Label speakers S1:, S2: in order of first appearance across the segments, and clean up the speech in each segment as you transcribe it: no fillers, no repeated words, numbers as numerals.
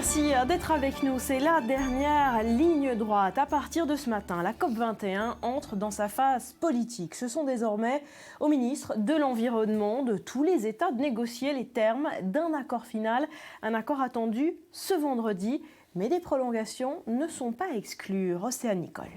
S1: Merci d'être avec nous. C'est la dernière ligne droite. À partir de ce matin, la COP21 entre dans sa phase politique. Ce sont désormais aux ministres de l'Environnement de tous les États de négocier les termes d'un accord final. Un accord attendu ce vendredi. Mais des prolongations ne sont pas exclues. Océane Nicole.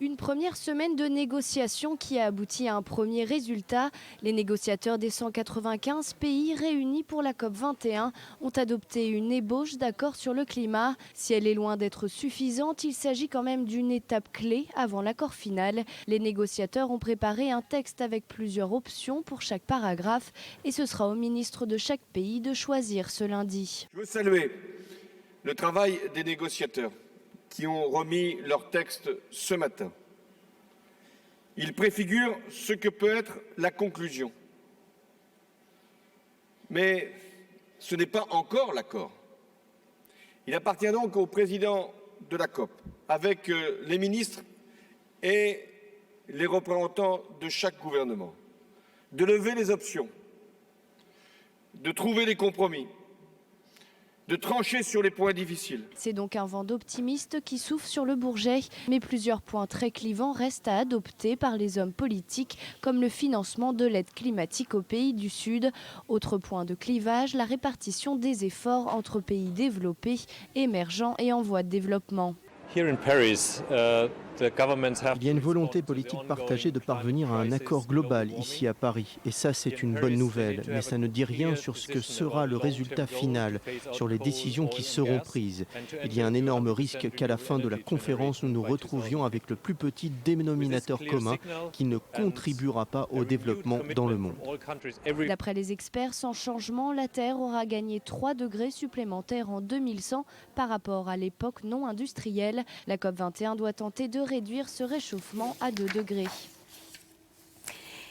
S2: Une première semaine de négociations qui a abouti à un premier résultat. Les négociateurs des 195 pays réunis pour la COP21 ont adopté une ébauche d'accord sur le climat. Si elle est loin d'être suffisante, il s'agit quand même d'une étape clé avant l'accord final. Les négociateurs ont préparé un texte avec plusieurs options pour chaque paragraphe et ce sera au ministre de chaque pays de choisir ce lundi.
S3: Je veux saluer le travail des négociateurs qui ont remis leur texte ce matin. Il préfigure ce que peut être la conclusion. Mais ce n'est pas encore l'accord. Il appartient donc au président de la COP, avec les ministres et les représentants de chaque gouvernement, de lever les options, de trouver des compromis, de trancher sur les points difficiles.
S2: C'est donc un vent d'optimiste qui souffle sur le Bourget. Mais plusieurs points très clivants restent à adopter par les hommes politiques, comme le financement de l'aide climatique aux pays du Sud. Autre point de clivage, la répartition des efforts entre pays développés, émergents et en voie de développement.
S4: Il y a une volonté politique partagée de parvenir à un accord global ici à Paris. Et ça, c'est une bonne nouvelle. Mais ça ne dit rien sur ce que sera le résultat final, sur les décisions qui seront prises. Il y a un énorme risque qu'à la fin de la conférence, nous nous retrouvions avec le plus petit dénominateur commun qui ne contribuera pas au développement dans le monde.
S2: D'après les experts, sans changement, la Terre aura gagné 3 degrés supplémentaires en 2100 par rapport à l'époque non industrielle. La COP21 doit tenter de réduire ce réchauffement à 2 degrés.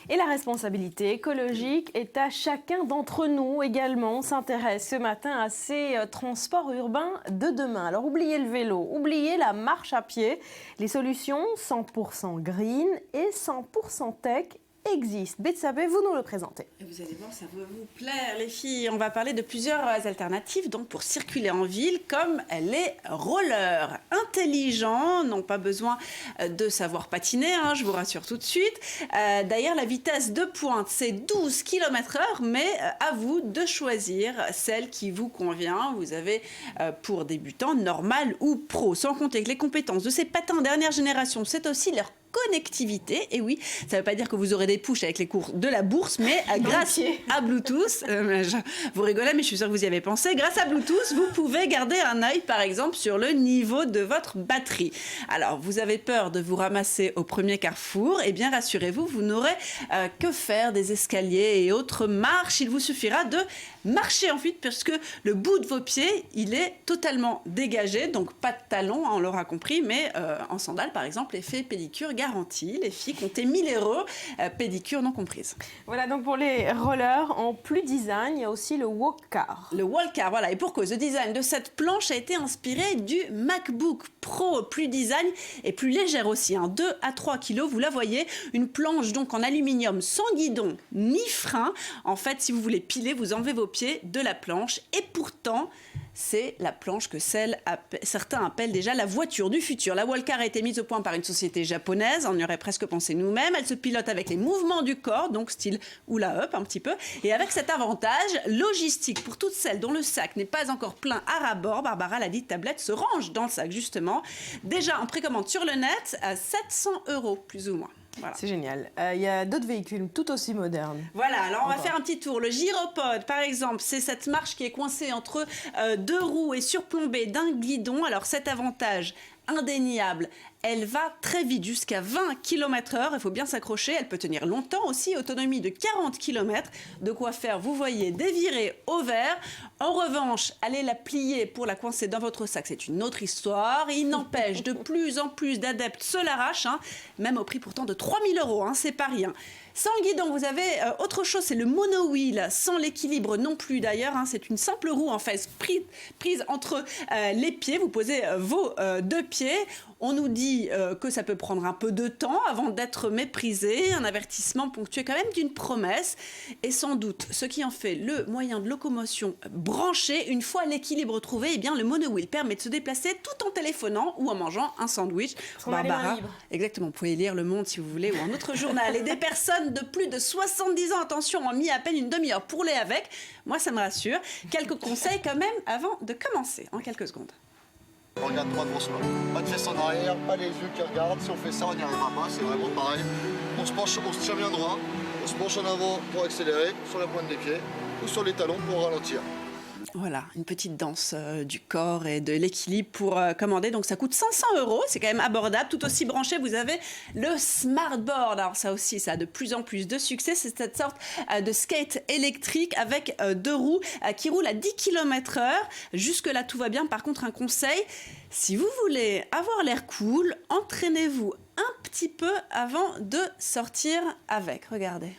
S1: Et la responsabilité écologique est à chacun d'entre nous également. On s'intéresse ce matin à ces transports urbains de demain. Alors oubliez le vélo, oubliez la marche à pied. Les solutions 100% green et 100% tech existe. Betsabé, vous nous le présentez.
S5: Vous allez voir, ça va vous plaire les filles. On va parler de plusieurs alternatives donc pour circuler en ville, comme les rollers intelligents, n'ont pas besoin de savoir patiner, je vous rassure tout de suite. D'ailleurs, la vitesse de pointe, c'est 12 km/h, mais à vous de choisir celle qui vous convient. Vous avez pour débutants, normal ou pro. Sans compter que les compétences de ces patins dernière génération, c'est aussi leur connectivité. Et oui, ça ne veut pas dire que vous aurez des push avec les cours de la bourse, mais grâce à Bluetooth, vous rigolez, mais je suis sûre que vous y avez pensé, grâce à Bluetooth, vous pouvez garder un œil, par exemple, sur le niveau de votre batterie. Alors, vous avez peur de vous ramasser au premier carrefour, eh bien, rassurez-vous, vous n'aurez que faire des escaliers et autres marches. Il vous suffira de marcher ensuite, puisque le bout de vos pieds, il est totalement dégagé, donc pas de talons, on l'aura compris, mais en sandales, par exemple, effet pédicure garantie. Les filles comptez 1 000 €, pédicure non comprise.
S1: Voilà, donc pour les rollers en plus design, il y a aussi le walk car.
S5: Le walk car, voilà. Et pour cause, le design de cette planche a été inspiré du MacBook Pro, plus design et plus légère aussi, 2 à 3 kilos, vous la voyez. Une planche donc en aluminium sans guidon ni frein. En fait, si vous voulez piler, vous enlevez vos pieds de la planche et pourtant, c'est la planche que certains appellent déjà la voiture du futur. La Wallcar a été mise au point par une société japonaise, on y aurait presque pensé nous-mêmes. Elle se pilote avec les mouvements du corps, donc style hula hoop un petit peu. Et avec cet avantage logistique pour toutes celles dont le sac n'est pas encore plein à ras-bord, Barbara l'a dit, tablette se range dans le sac justement. Déjà en précommande sur le net à 700 € plus ou moins. Voilà.
S1: C'est génial. Il y a d'autres véhicules tout aussi modernes.
S5: Voilà, alors on va faire un petit tour. Le gyropode, par exemple, c'est cette marche qui est coincée entre 2 roues et surplombée d'un guidon. Alors cet avantage indéniable, elle va très vite, jusqu'à 20 km/h. Il faut bien s'accrocher. Elle peut tenir longtemps aussi, autonomie de 40 km. De quoi faire, vous voyez, des virées au vert. En revanche, allez la plier pour la coincer dans votre sac, c'est une autre histoire. Il n'empêche, de plus en plus d'adeptes se l'arrachent, même au prix pourtant de 3 000 €, c'est pas rien. Sans guidon, vous avez autre chose, c'est le monowheel, sans l'équilibre non plus d'ailleurs. C'est une simple roue en fait prise entre les pieds. Vous posez vos 2 pieds. On nous dit que ça peut prendre un peu de temps avant d'être méprisé, un avertissement ponctué quand même d'une promesse. Et sans doute, ce qui en fait le moyen de locomotion branché, une fois l'équilibre trouvé, eh bien, le monowheel permet de se déplacer tout en téléphonant ou en mangeant un sandwich. Barbara, exactement, vous pouvez lire Le Monde si vous voulez, ou un autre journal. Et des personnes de plus de 70 ans, attention, ont mis à peine une demi-heure pour les avec. Moi, ça me rassure. Quelques conseils quand même avant de commencer, en quelques secondes.
S6: On regarde droit devant soi. Pas de fesses en arrière, pas les yeux qui regardent. Si on fait ça, on n'y arrivera pas. C'est vraiment pareil. On se penche, on se tient bien droit. On se penche en avant pour accélérer, sur la pointe des pieds ou sur les talons pour ralentir.
S5: Voilà, une petite danse du corps et de l'équilibre pour commander. Donc ça coûte 500 €, c'est quand même abordable. Tout aussi branché, vous avez le Smartboard. Alors ça aussi, ça a de plus en plus de succès. C'est cette sorte de skate électrique avec 2 roues qui roule à 10 km/h. Jusque-là, tout va bien. Par contre, un conseil, si vous voulez avoir l'air cool, entraînez-vous un petit peu avant de sortir avec. Regardez.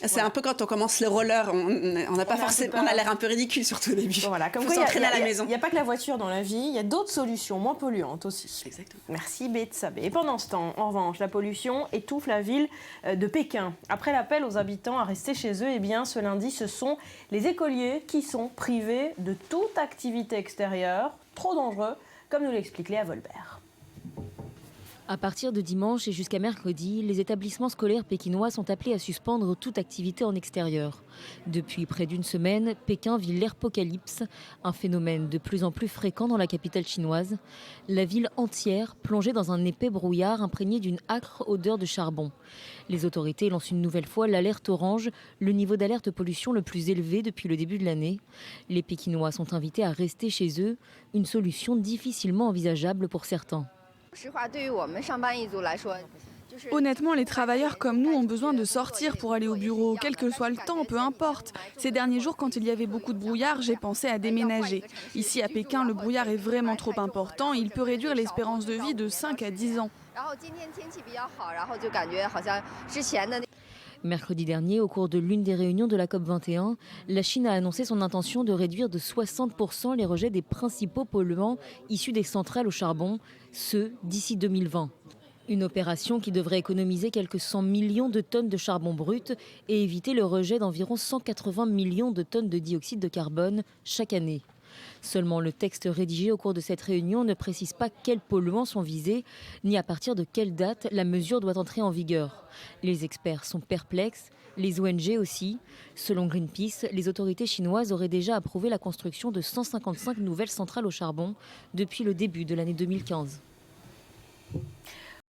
S5: C'est un peu quand on commence le roller, on n'a pas forcément, on a l'air un peu ridicule surtout au début.
S1: Bon, voilà, comme quoi s'entraîner à la maison. Il n'y a pas que la voiture dans la vie, il y a d'autres solutions moins polluantes aussi.
S5: Exactement.
S1: Merci Betsabé. Et pendant ce temps, en revanche, la pollution étouffe la ville de Pékin. Après l'appel aux habitants à rester chez eux, eh bien, ce lundi, ce sont les écoliers qui sont privés de toute activité extérieure, trop dangereux, comme nous l'explique Léa Volbert.
S7: À partir de dimanche et jusqu'à mercredi, les établissements scolaires pékinois sont appelés à suspendre toute activité en extérieur. Depuis près d'une semaine, Pékin vit l'apocalypse, un phénomène de plus en plus fréquent dans la capitale chinoise. La ville entière plongée dans un épais brouillard imprégné d'une âcre odeur de charbon. Les autorités lancent une nouvelle fois l'alerte orange, le niveau d'alerte pollution le plus élevé depuis le début de l'année. Les Pékinois sont invités à rester chez eux, une solution difficilement envisageable pour certains.
S8: Honnêtement, les travailleurs comme nous ont besoin de sortir pour aller au bureau, quel que soit le temps, peu importe. Ces derniers jours, quand il y avait beaucoup de brouillard, j'ai pensé à déménager. Ici à Pékin, le brouillard est vraiment trop important. Il peut réduire l'espérance de vie de 5 à 10 ans.
S7: Mercredi dernier, au cours de l'une des réunions de la COP21, la Chine a annoncé son intention de réduire de 60% les rejets des principaux polluants issus des centrales au charbon, ce d'ici 2020. Une opération qui devrait économiser quelques 100 millions de tonnes de charbon brut et éviter le rejet d'environ 180 millions de tonnes de dioxyde de carbone chaque année. Seulement, le texte rédigé au cours de cette réunion ne précise pas quels polluants sont visés, ni à partir de quelle date la mesure doit entrer en vigueur. Les experts sont perplexes, les ONG aussi. Selon Greenpeace, les autorités chinoises auraient déjà approuvé la construction de 155 nouvelles centrales au charbon depuis le début de l'année 2015.